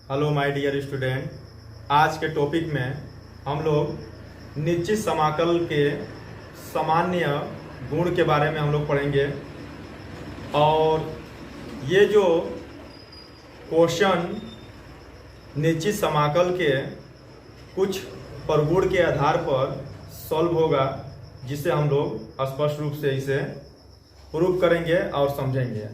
Hello my dear student. आज के topic में हम लोग निश्चित समाकल के सामान्य गुण के बारे में हम लोग पढ़ेंगे। और ये जो क्वेश्चन निश्चित समाकल के कुछ प्रगुण के आधार पर सॉल्व होगा, जिसे हम लोग स्पष्ट रूप से इसे प्रूव करेंगे और समझेंगे।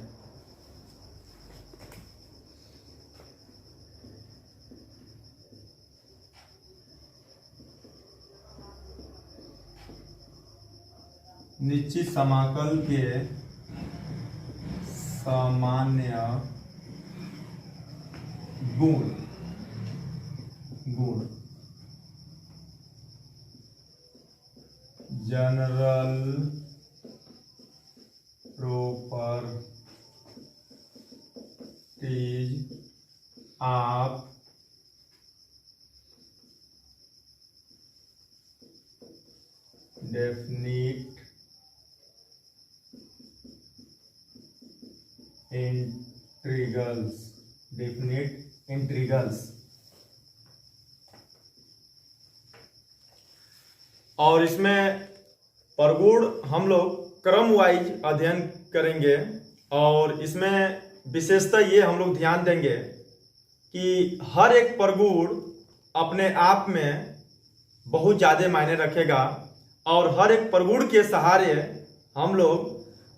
निश्चित समाकल के सामान्य गुण general properties of definite integrals. और इसमें प्रगुण हम लोग क्रम वाइज अध्ययन करेंगे। और इसमें विशेषता ये हम लोग ध्यान देंगे कि हर एक प्रगुण अपने आप में बहुत ज़्यादा मायने रखेगा और हर एक प्रगुण के सहारे हम लोग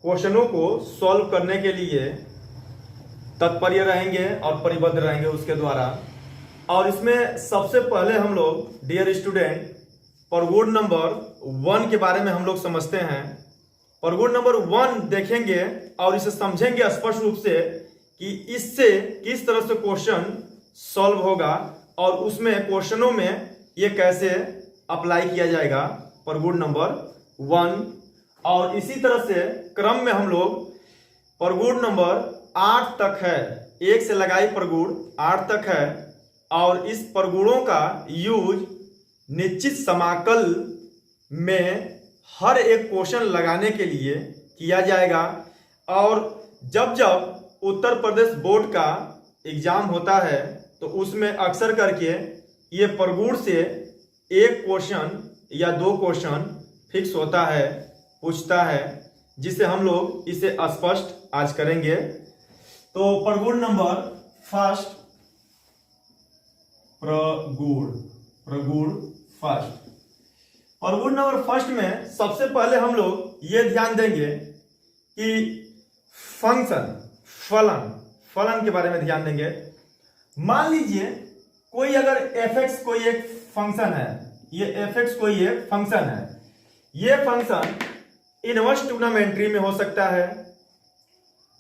क्वेश्चनों को सॉल्व करने के लिए तत्पर रहेंगे और परिबद्ध रहेंगे उसके द्वारा। और इसमें सबसे पहले हम लोग डियर स्टूडेंट प्रगुण नंबर 1 के बारे में हम लोग समझते हैं। प्रगुण नंबर 1 देखेंगे और इसे समझेंगे स्पष्ट रूप से कि इससे किस तरह से क्वेश्चन सॉल्व होगा और उसमें क्वेश्चनों में ये कैसे अप्लाई किया जाएगा। प्रगुण नंबर 1। और इसी तरह से क्रम में हम लोग प्रगुण नंबर 8 तक है, 1 से लगाई प्रगुण 8 तक है। और इस प्रगुणों का यूज निश्चित समाकल में हर एक क्वेश्चन लगाने के लिए किया जाएगा। और जब जब उत्तर प्रदेश बोर्ड का एग्जाम होता है तो उसमें अक्सर करके ये प्रगुण से एक क्वेश्चन या 2 क्वेश्चन फिक्स होता है, पूछता है, जिसे हम लोग इसे स्पष्ट आज करेंगे। तो प्रगुण नंबर फर्स्ट, प्रगुण नंबर फर्स्ट में सबसे पहले हम लोग ये ध्यान देंगे कि फलन के बारे में ध्यान देंगे। मान लीजिए कोई अगर fx कोई एक फंक्शन है, ये fx कोई एक फंक्शन है। ये फंक्शन इनवर्स ट्रिग्नोमेट्री में हो सकता है,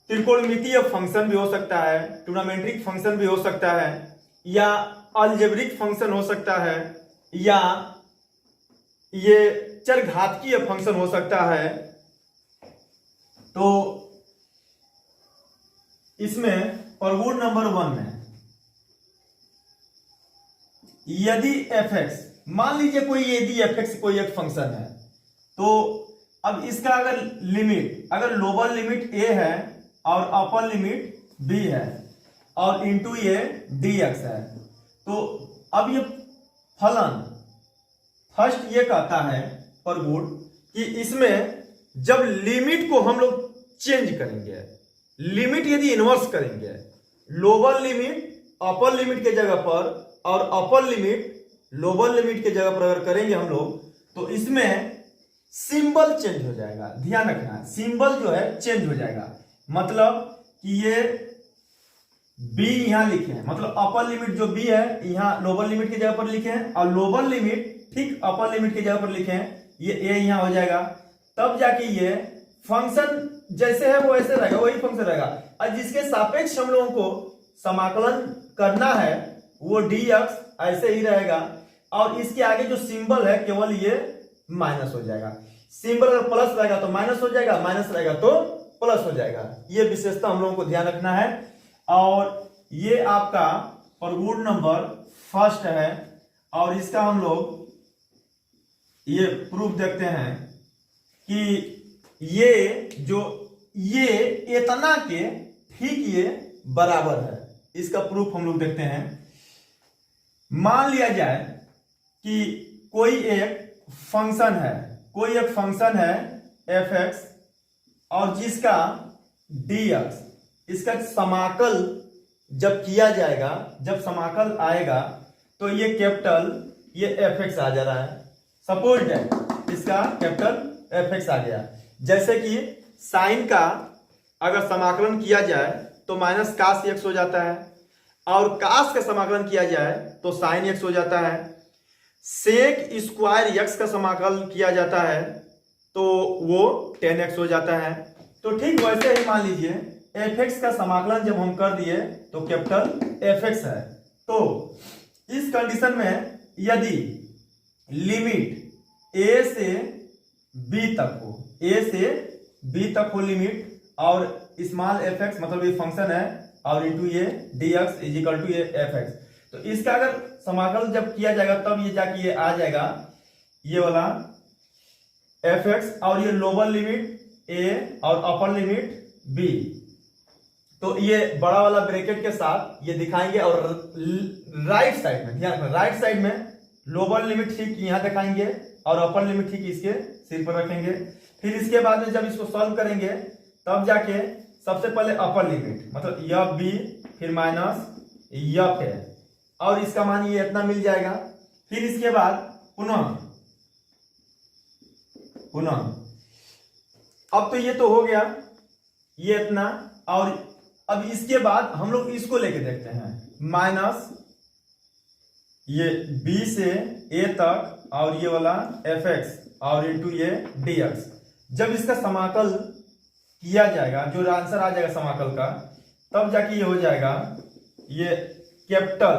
त्रिकोणमितीय फंक्शन भी हो सकता है, ट्रिग्नोमेट्रिक फंक्शन भी हो सकता है, या अलजेब्रिक फंक्शन हो सकता है, या ये चरघातकीय फंक्शन हो सकता है। तो इसमें प्रगुण नंबर 1 में यदि fx, मान लीजिए यदि fx कोई एक फंक्शन है, तो अब इसका अगर लिमिट, अगर लोअर लिमिट a है और अपर लिमिट b है और इंटू ये dx है, तो अब ये फलन फर्स्ट ये कहता है प्रगुण कि इसमें जब लिमिट को हम लोग चेंज करेंगे, लिमिट यदि इन्वर्स करेंगे, लोअर लिमिट अपर लिमिट के जगह पर और अपर लिमिट लोअर लिमिट के जगह पर अगर करेंगे हम लोग, तो इसमें सिंबल चेंज हो जाएगा। ध्यान रखना, सिंबल जो है चेंज हो जाएगा। मतलब कि ये b यहां लिखे हैं, मतलब अपर लिमिट जो b है यहां लोअर लिमिट की जगह पर लिखे हैं, और लोअर लिमिट ठीक अपर लिमिट की जगह पर लिखे हैं, ये a यहां हो जाएगा। तब जाके ये फंक्शन जैसे है वो ऐसे रहेगा, वही फंक्शन रहेगा। और जिसके सापेक्ष हम लोगों को समाकलन करना है वो dx ऐसे ही रहेगा। और इसके आगे जो सिंबल है केवल ये माइनस हो जाएगा। सिंबल अगर प्लस रहेगा तो माइनस हो जाएगा, माइनस रहेगा तो प्लस हो जाएगा। ये विशेषता हम लोगों को ध्यान रखना है। और ये आपका प्रगुण नंबर फर्स्ट है। और इसका हम लोग ये प्रूफ देखते हैं कि ये इतना के ठीक ये बराबर है। इसका प्रूफ हम लोग देखते हैं मान लिया जाए कि कोई एक फंक्शन है एफ एक्स और जिसका डी एक्स, इसका समाकल जब किया जाएगा, जब समाकल आएगा तो ये कैपिटल ये एफ एक्स आ जा रहा है। सपोज दैट इसका कैपिटल एफ एक्स आ गया। जैसे कि साइन का अगर समाकलन किया जाए तो माइनस कास एक्स हो जाता है, और कास का समाकलन किया जाए तो साइन एक्स हो जाता है। सेक स्क्वायर एक्स का समाकलन किया जाता है तो वो टेन एक्स हो जाता है। तो ठीक वैसे ही मान लीजिए एफ एक्स का समाकलन जब हम कर दिए तो कैपिटल एफ एक्स है। तो इस कंडीशन में यदि लिमिट ए से बी तक हो, लिमिट, और स्मॉल एफ एक्स मतलब ये फंक्शन है और इंटू ये D X is equal to ये एफ एक्स, तो इसका अगर समाकल जब किया जाएगा तब ये जाके ये आ जाएगा ये वाला एफ एक्स, और ये लोअर लिमिट ए और अपर लिमिट बी। तो ये बड़ा वाला ब्रैकेट के साथ ये दिखाएंगे, और राइट साइड में ध्यान रखना, राइट साइड में लोअर लिमिट ठीक यहां दिखाएंगे और अपर लिमिट ठीक इसके सिर पर रखेंगे। फिर इसके बाद में जब इसको सॉल्व करेंगे तब जाके सबसे पहले अपर लिमिट मतलब यह बी फिर माइनस यह है, और इसका मान ये इतना मिल जाएगा। फिर इसके बाद पुनः अब तो ये तो हो गया ये इतना, और अब इसके बाद हम लोग इसको लेके देखते हैं माइनस ये b से a तक और ये वाला एफ एक्स और इंटू ये डी एक्स। जब इसका समाकल किया जाएगा, जो आंसर आ जाएगा समाकल का, तब जाके ये हो जाएगा ये कैपिटल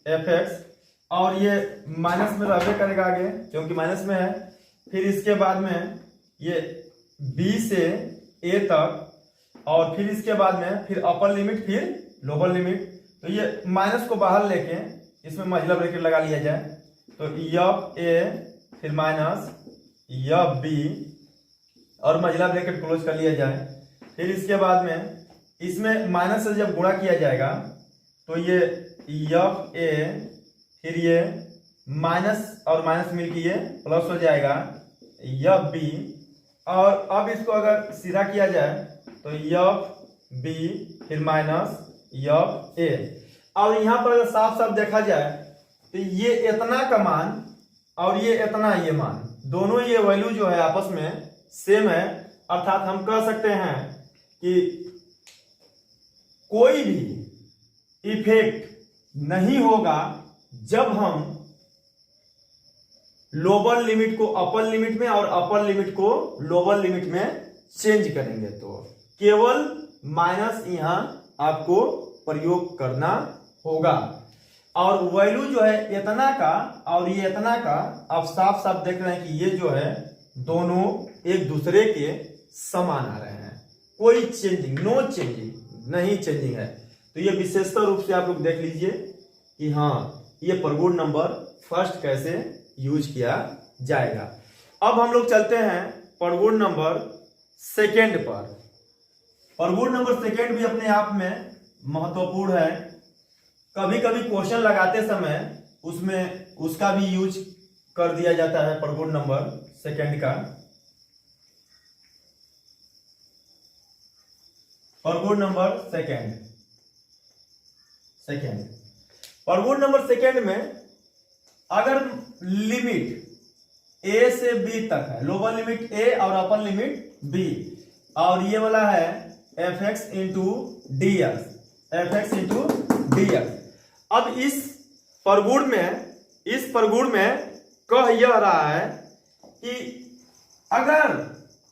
एफ एक्स, और ये माइनस में रहबे करेगा आगे क्योंकि माइनस में है। फिर इसके बाद में ये b से a तक, और फिर इसके बाद में फिर अपर लिमिट फिर लोअर लिमिट। तो ये माइनस को बाहर लेके इसमें मझला ब्रैकेट लगा लिया जाए तो यफ ए फिर माइनस यफ बी और मझला ब्रैकेट क्लोज कर लिया जाए। फिर इसके बाद में इसमें माइनस से जब गुणा किया जाएगा तो ये यफ ए फिर ये माइनस और माइनस मिलकर ये प्लस हो जाएगा यफ बी, और अब इसको अगर सीधा किया जाए तो यफ बी फिर माइनस यफ ए। और यहां पर अगर साफ साफ देखा जाए तो ये इतना का मान और ये इतना ये मान, दोनों ये वैल्यू जो है आपस में सेम है। अर्थात हम कह सकते हैं कि कोई भी इफेक्ट नहीं होगा जब हम लोअर लिमिट को अपर लिमिट में और अपर लिमिट को लोअर लिमिट में चेंज करेंगे। तो केवल माइनस यहां आपको प्रयोग करना होगा, और वैल्यू जो है इतना का और ये इतना का आप साफ साफ देख रहे हैं कि ये जो है दोनों एक दूसरे के समान आ रहे हैं, कोई चेंजिंग नहीं चेंजिंग है। तो ये विशेषता रूप से आप लोग देख लीजिए कि हाँ ये प्रगुण नंबर फर्स्ट कैसे यूज किया जाएगा। अब हम लोग चलते हैं प्रगुण नंबर सेकेंड पर। प्रगुण नंबर सेकेंड भी अपने आप में महत्वपूर्ण है। कभी कभी क्वेश्चन लगाते समय उसमें उसका भी यूज कर दिया जाता है प्रगुण नंबर सेकेंड का। प्रगुण नंबर सेकेंड प्रगुण नंबर सेकेंड में अगर लिमिट a से b तक है, लोअर लिमिट a और अपर लिमिट b, और ये वाला है F x into D x. अब इस प्रगुण में कह यह रहा है कि अगर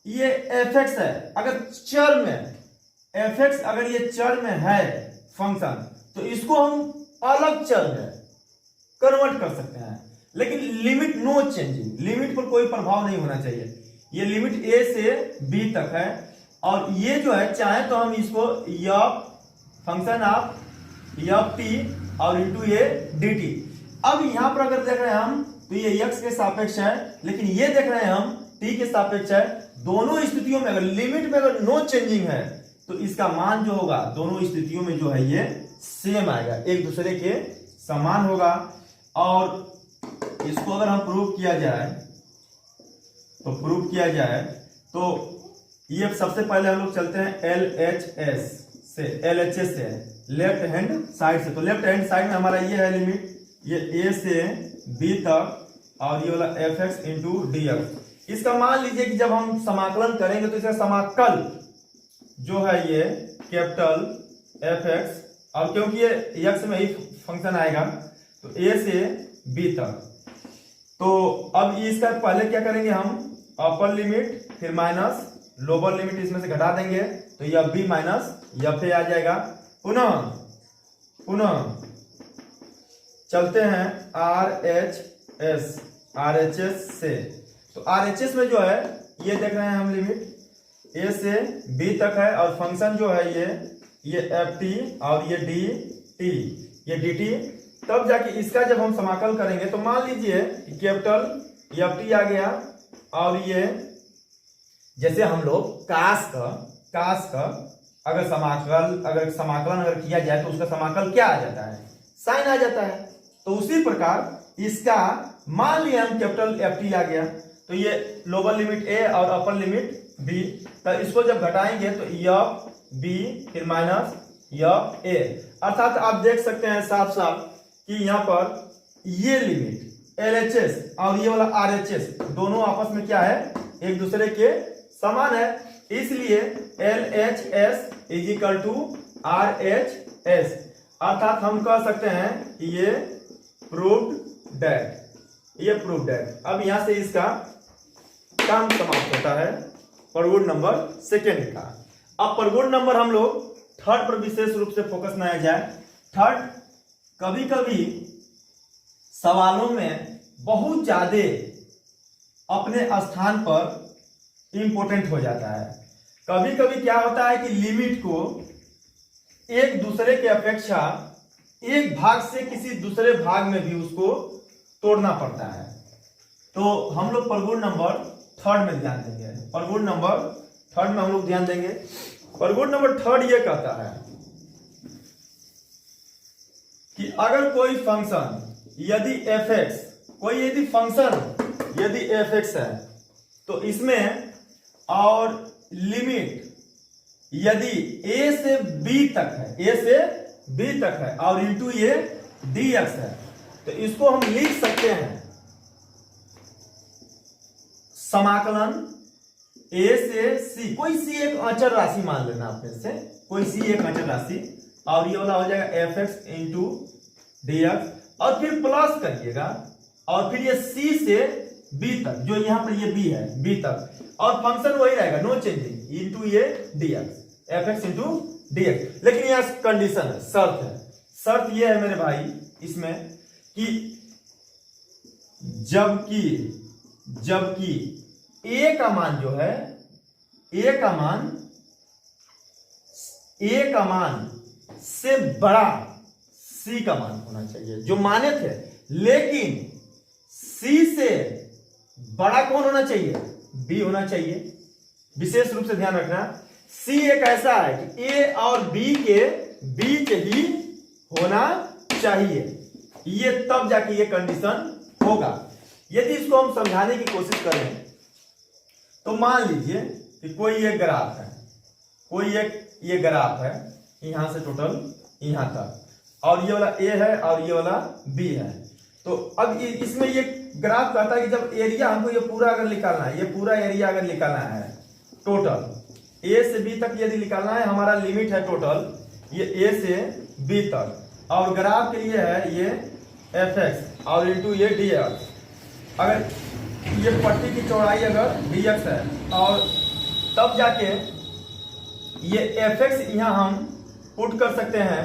ये एफ एक्स है, अगर चर में एफ एक्स अगर ये चर में है फंक्शन, तो इसको हम अलग चर में कन्वर्ट कर सकते हैं, लेकिन लिमिट नो चेंजिंग, लिमिट पर कोई प्रभाव नहीं होना चाहिए। ये लिमिट a से b तक है, और ये जो है चाहे तो हम इसको F function of F T और इंटू ये डी टी। अब यहां पर अगर देख रहे हैं हम तो ये x के सापेक्ष है, लेकिन ये देख रहे हैं हम t के सापेक्ष है। दोनों स्थितियों में अगर लिमिट में अगर नो चेंजिंग है तो इसका मान जो होगा दोनों स्थितियों में जो है ये सेम आएगा, एक दूसरे के समान होगा। और इसको अगर हम प्रूव किया जाए तो ये सबसे पहले हम लोग चलते हैं LHS से लेफ्ट हैंड साइड से। तो लेफ्ट हैंड साइड में हमारा ये है लिमिट, ये A से B तक, और ये वाला fx इंटू dx। इसका मान लीजिए कि जब हम समाकलन करेंगे तो इसका समाकल जो है ये कैपिटल fx, और क्योंकि ये x में ही फंक्शन आएगा तो A से B तक। तो अब इसका पहले क्या करेंगे हम, अपर लिमिट फिर माइनस लोअर लिमिट इसमें से घटा देंगे तो यह b माइनस यह आ जाएगा। पुनः चलते हैं RHS से। तो RHS में जो है ये देख रहे हैं हम लिमिट A से B तक है, और फंक्शन जो है ये ft और ये dt, ये dt। तब जाके इसका जब हम समाकल करेंगे तो मान लीजिए कि कैपिटल ft आ गया, और ये जैसे हम लोग काश का अगर समाकलन किया जाए तो उसका समाकल क्या आ जाता है, साइन आ जाता है। तो उसी प्रकार इसका मान लिया हम कैपिटल ft आ गया, तो ये लोअर लिमिट a और अपर लिमिट b, तो इसको जब घटाएंगे तो यह b फिर माइनस यह a, अर्थात आप देख सकते हैं साफ साफ कि यहाँ पर ये लिमिट LHS और ये वाला RHS दोनों आपस में क्या है, एक दूसरे के समान है। इसलिए LHS is equal to RHS, अर्थात हम कह सकते हैं कि ये प्रूव्ड दैट। अब यहां से इसका काम समाप्त होता है प्रगुण नंबर सेकेंड का। अब प्रगुण नंबर हम लोग थर्ड पर विशेष रूप से फोकस न जाए। थर्ड कभी कभी सवालों में बहुत ज्यादा अपने स्थान पर इंपॉर्टेंट हो जाता है। कभी कभी क्या होता है कि लिमिट को एक दूसरे के अपेक्षा एक भाग से किसी दूसरे भाग में भी उसको तोड़ना पड़ता है। तो हम लोग प्रगुण नंबर थर्ड में ध्यान देंगे। प्रगुण नंबर थर्ड में हम लोग ध्यान देंगे। प्रगुण नंबर थर्ड ये कहता है कि अगर कोई फंक्शन यदि fx है तो इसमें और लिमिट यदि a से b तक है और इंटू ये dx है, तो इसको हम लिख सकते हैं समाकलन a से c, कोई c एक अचर राशि मान लेना अपने से, कोई c एक अचर राशि, और ये वाला हो जाएगा fx इंटू dx, और फिर प्लस करिएगा, और फिर ये c से b तक, जो यहां पर ये b है, b तक, और फंक्शन वही रहेगा नो चेंजिंग इंटू ये dx, fx इंटू dx। लेकिन यहां कंडीशन है, शर्त ये है मेरे भाई इसमें कि जबकि a का मान जो है, a का मान से बड़ा c का मान होना चाहिए जो माने थे, लेकिन c से बड़ा कौन होना चाहिए, b होना चाहिए। विशेष रूप से ध्यान रखना, c एक ऐसा है कि a और b के बीच ही होना चाहिए, ये तब जाके ये कंडीशन होगा। यदि इसको हम समझाने की कोशिश करें तो मान लीजिए कि कोई एक ग्राफ है, ये ग्राफ है यहां से टोटल यहां तक, और ये वाला a है और ये वाला b है। तो अब इसमें ये ग्राफ कहता है कि जब एरिया हमको ये पूरा अगर निकालना है, ये पूरा एरिया अगर निकालना है टोटल a से b तक यदि निकालना है, हमारा लिमिट है टोटल ये a से b तक, और ग्राफ के लिए है ये fx और इंटू ये dx। अगर ये पट्टी की चौड़ाई अगर dx है, और तब जाके ये fx यहां हम पुट कर सकते हैं,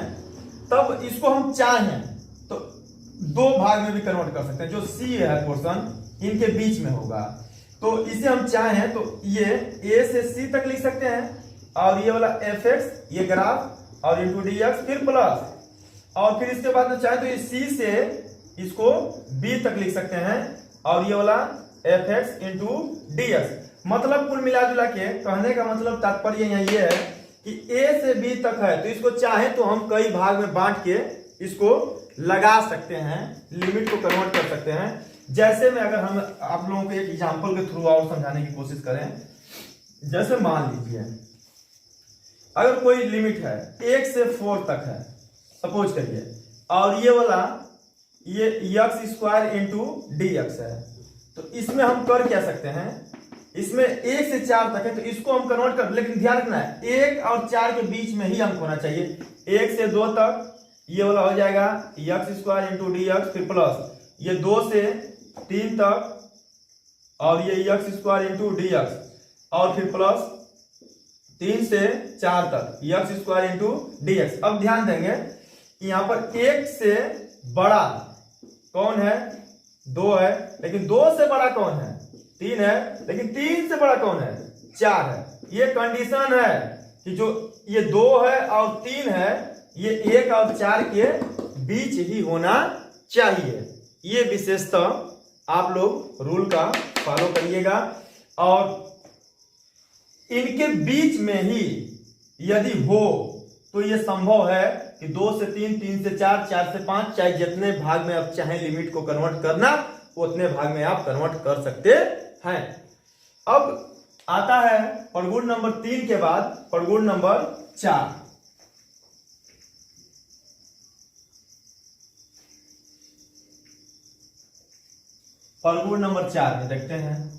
तब इसको हम चाहें तो दो भाग में भी कन्वर्ट कर सकते हैं, जो c है पोर्शन इनके बीच में होगा। तो इसे हम चाहें तो ये a से c तक लिख सकते हैं, और ये वाला fx ये ग्राफ और इंटू dx फिर प्लस, और फिर इसके बाद में चाहे तो ये c से इसको b तक लिख सकते हैं, और ये वाला fx इंटू dx। मतलब कुल मिला जुला के कहने का मतलब तात्पर्य यहाँ ये है कि a से b तक है, तो इसको चाहे तो हम कई भाग में बांट के इसको लगा सकते हैं, लिमिट को कन्वर्ट कर सकते हैं। जैसे में अगर हम आप लोगों को एक एग्जांपल के थ्रू और समझाने की कोशिश करें, जैसे मान लीजिए अगर कोई लिमिट है 1 से 4 तक है सपोज करिए, और ये वाला ये x square into D x है, तो इसमें हम कर क्या सकते हैं, इसमें 1 से 4 तक है तो इसको हम कन्वर्ट कर, लेकिन ध्यान रखना है 1 और 4 के बीच में ही अंक होना चाहिए। 1 से 2 तक ये वाला हो जाएगा x square into D x, फिर प्लस ये 2 से 3 तक और ये x square into D X, और फिर प्लस 3 से 4 तक x square into D x. अब ध्यान देंगे यहां पर 1 से बड़ा कौन है, 2 है, लेकिन 2 से बड़ा कौन है, 3 है, लेकिन 3 से बड़ा कौन है, 4 है। ये कंडीशन है कि जो ये 2 है और 3 है ये 1 और 4 के बीच ही होना चाहिए। ये विशेषता आप लोग रूल का फॉलो करिएगा, और इनके बीच में ही यदि हो तो ये संभव है कि 2 से 3, 3 से 4, 4 से 5, चाहे जितने भाग में आप चाहें लिमिट को कन्वर्ट करना उतने भाग में आप कन्वर्ट कर सकते हैं। अब आता है प्रगुण नंबर 3 के बाद प्रगुण नंबर 4। प्रगुण नंबर 4 में देखते हैं,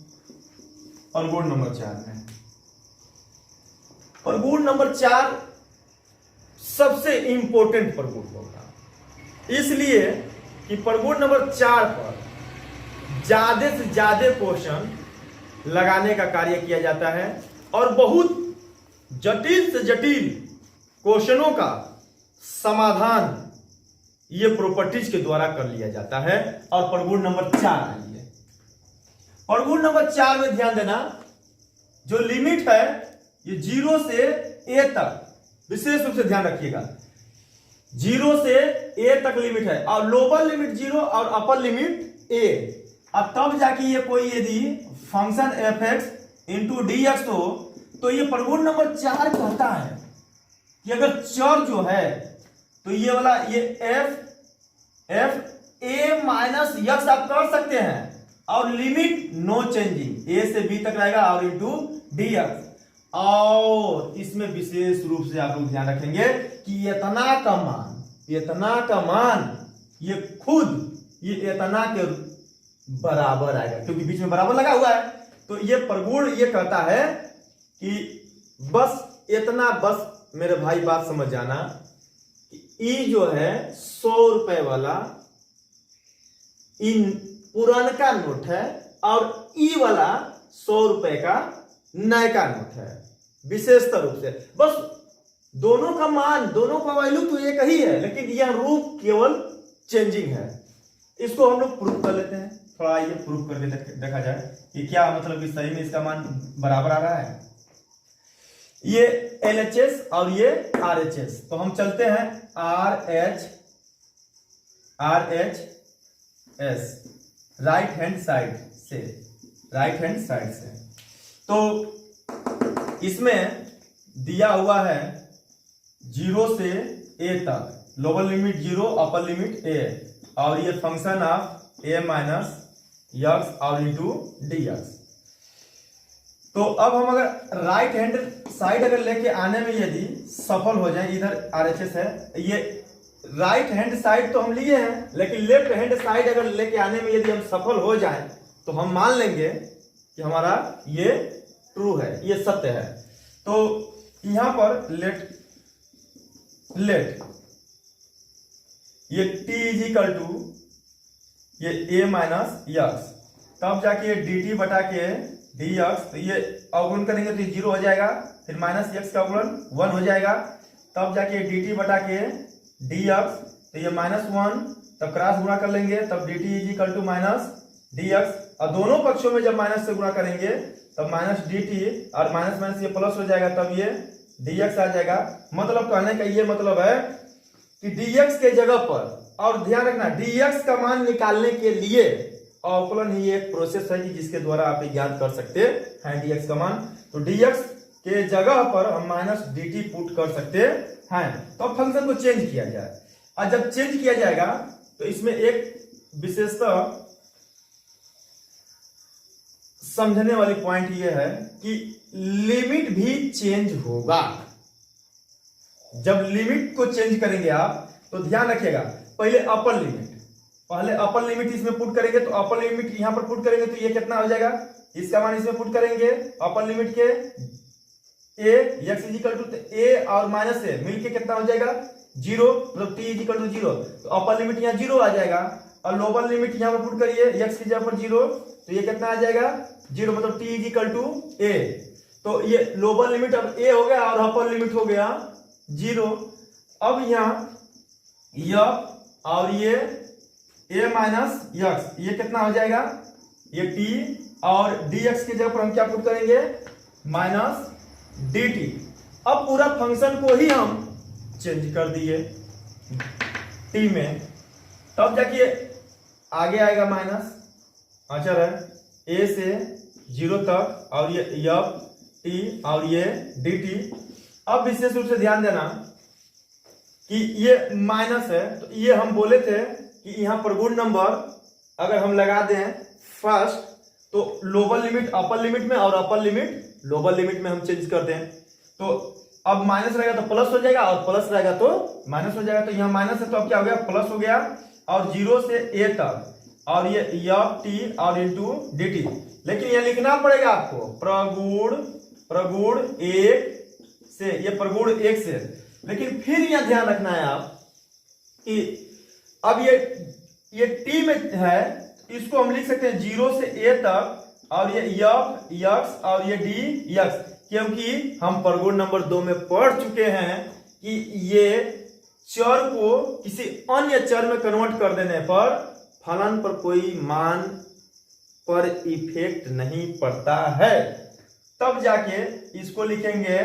प्रगुण नंबर 4 में, प्रगुण नंबर 4 सबसे इंपॉर्टेंट प्रगुण होगा, इसलिए कि प्रगुण नंबर 4 पर ज्यादा से ज्यादा क्वेश्चन लगाने का कार्य किया जाता है, और बहुत जटिल से जटिल क्वेश्चनों का समाधान ये प्रॉपर्टीज के द्वारा कर लिया जाता है। और प्रगुण नंबर 4 आइए, प्रगुण नंबर 4 में ध्यान देना, जो लिमिट है ये 0 से a तक, विशेष रूप से ध्यान रखिएगा 0 से a तक लिमिट है, और लोअर लिमिट 0 और अपर लिमिट a। अब तब जाके ये कोई यदि function F x into D x हो, तो ये प्रगुण नंबर 4 कहता है कि अगर चर जो है तो ये वाला ये एफ ए माइनस एक्स आप कर सकते हैं, और लिमिट नो चेंजिंग ए से बी तक रहेगा और इंटू डी एक्स। और इसमें विशेष रूप से आप लोग ध्यान रखेंगे कि इतना का मान ये खुद ये इतना के बराबर आएगा, क्योंकि बीच में बराबर लगा हुआ है। तो ये प्रगुण ये कहता है कि बस इतना, बस मेरे भाई बात समझ जाना, ई जो है 100 रुपए वाला इन पुरानका नोट है, और ई वाला 100 रुपए का नयका नोट है। विशेषता रूप से बस दोनों का मान, दोनों का वैल्यू तो एक ही है, लेकिन यह रूप केवल चेंजिंग है। इसको हम लोग प्रूफ कर लेते हैं, थोड़ा ये प्रूफ करके देखा जाए कि क्या मतलब कि सही में इसका मान बराबर आ रहा है। ये LHS और ये RHS, तो हम चलते हैं RHS राइट हैंड साइड से, तो इसमें दिया हुआ है 0 से a तक, lower limit 0 upper limit a, और ये function of a minus x और इंटू डी एक्स। तो अब हम अगर राइट हैंड साइड अगर लेके आने में यदि सफल हो जाए, इधर RHS है, ये राइट हैंड साइड तो हम लिए हैं, लेकिन लेफ्ट हैंड साइड अगर लेके आने में यदि हम सफल हो जाए तो हम मान लेंगे कि हमारा ये ट्रू है, ये सत्य है। तो यहां पर लेट ये t इज इक्वल टू ये a माइनस एक्स, तब जाके ये dt बटा के डी एक्स, तो ये अवगुण करेंगे तो ये 0 हो जाएगा, फिर माइनस एक्स का अवगुण 1 हो जाएगा, तब जाके dt बटा के डी एक्स, तो ये -1, तब क्रॉस गुणा कर लेंगे, तब dt is equal to minus D X, और दोनों पक्षों में जब माइनस से गुणा करेंगे तब माइनस dt, और माइनस माइनस ये प्लस हो जाएगा, तब ये dx आ जाएगा। मतलब कहने का ये मतलब है कि dx के जगह पर, और ध्यान रखना dx का मान निकालने के लिए अवकलन ही एक प्रोसेस है कि जिसके द्वारा आप ज्ञात कर सकते हैं dx का मान। तो dx के जगह पर हम माइनस dt पुट कर सकते हैं। तो अब फंक्शन को चेंज किया जाए। और जब चेंज किया जाएगा तो इसमें एक विशेषता समझने वाली पॉइंट ये है कि लिमिट भी चेंज होगा। जब लिमिट को चेंज करेंगे आप तो ध्यान रखिएगा, पहले अपर लिमिट इसमें पुट करेंगे तो अपर लिमिट यहां पर पुट करेंगे तो ये कितना हो जाएगा, इसका मान इसमें पुट करेंगे अपर लिमिट के a x is equal to a और माइनस a मिलके कितना हो जाएगा 0, मतलब t इजिकल टू 0, तो अपर लिमिट यहाँ 0 आ जाएगा और लोअर लिमिट यहाँ पर पुट करिए x की जगह पर 0, तो ये कितना आ जाएगा 0, मतलब t इजिकल टू a। तो ये लोअर लिमिट अब a हो गया और अपर लिमिट हो गया 0। अब यहाँ यह और ये a माइनस x ये कितना हो जाएगा, ये t और dx की जगह पर हम क्या पुट करेंगे माइनस dt। अब पूरा फंक्शन को ही हम चेंज कर दिए t में, तब जाके आगे आएगा माइनस अचर है a से 0 तक और ये f t और ये dt। अब विशेष रूप से ध्यान देना कि ये माइनस है, तो ये हम बोले थे कि यहां पर गुड नंबर अगर हम लगा दें फर्स्ट तो लोअर लिमिट अपर लिमिट में और अपर लिमिट लोअर लिमिट में हम चेंज कर दें, तो अब माइनस रहेगा तो प्लस हो जाएगा और प्लस रहेगा तो माइनस हो जाएगा। तो यहाँ माइनस है तो अब क्या हो गया प्लस हो गया और 0 से a तक और ये f t और इंटू dt। लेकिन यह लिखना पड़ेगा आपको प्रगुण 1 से, ये प्रगुण 1 से। लेकिन फिर यह ध्यान रखना है आप कि अब ये t में है, इसको हम लिख सकते हैं 0 से a तक और ये f x और ये d x, क्योंकि हम प्रगुण नंबर 2 में पढ़ चुके हैं कि ये चर को किसी अन्य चर में कन्वर्ट कर देने पर फलन पर कोई मान पर इफेक्ट नहीं पड़ता है। तब जाके इसको लिखेंगे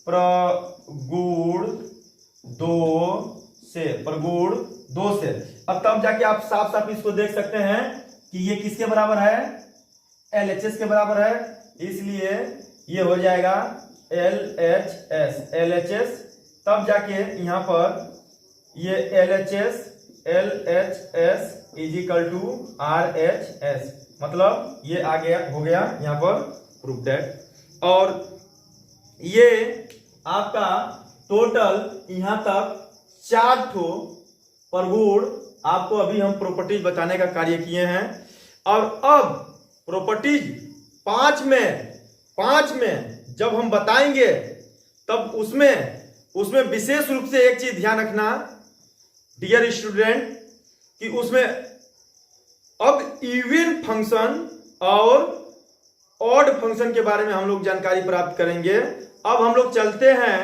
प्रगुण 2 से। अब तब जाके आप साफ साफ इसको देख सकते हैं कि ये किसके बराबर है, LHS के बराबर है, इसलिए ये हो जाएगा LHS। तब जाके यहां पर ये LHS इजिकल टू RHS, मतलब ये आ गया हो गया यहां पर प्रूफ दैट। और ये आपका टोटल यहां तक 4 ठो प्रगुण आपको अभी हम प्रॉपर्टीज बताने का कार्य किए हैं। और अब प्रॉपर्टीज 5 में जब हम बताएंगे तब उसमें विशेष रूप से एक चीज ध्यान रखना डियर स्टूडेंट कि उसमें अब इवन फंक्शन और ऑड फंक्शन के बारे में हम लोग जानकारी प्राप्त करेंगे। अब हम लोग चलते हैं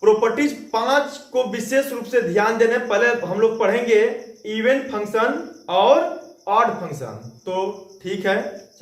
प्रॉपर्टीज 5 को विशेष रूप से ध्यान देने, पहले हम लोग पढ़ेंगे इवन फंक्शन और ऑड फंक्शन। तो ठीक है।